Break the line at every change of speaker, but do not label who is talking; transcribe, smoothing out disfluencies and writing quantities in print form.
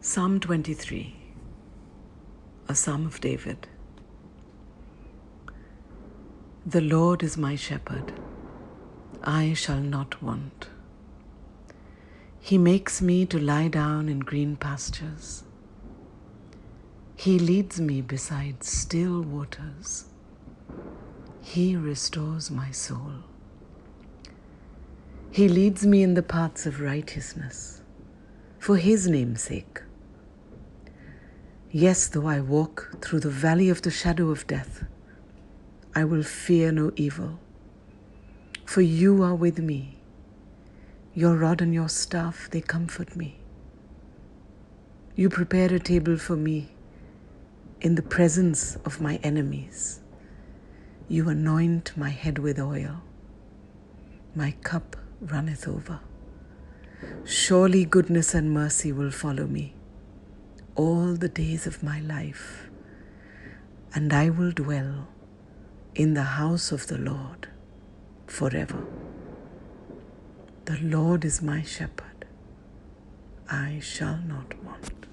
Psalm 23, a Psalm of David. The Lord is my shepherd, I shall not want. He makes me to lie down in green pastures. He leads me beside still waters. He restores my soul. He leads me in the paths of righteousness, for His name's sake. Yes, though I walk through the valley of the shadow of death, I will fear no evil, for You are with me. Your rod and Your staff, they comfort me. You prepare a table for me in the presence of my enemies. You anoint my head with oil. My cup runneth over. Surely goodness and mercy will follow me all the days of my life, and I will dwell in the house of the Lord forever. The Lord is my shepherd, I shall not want.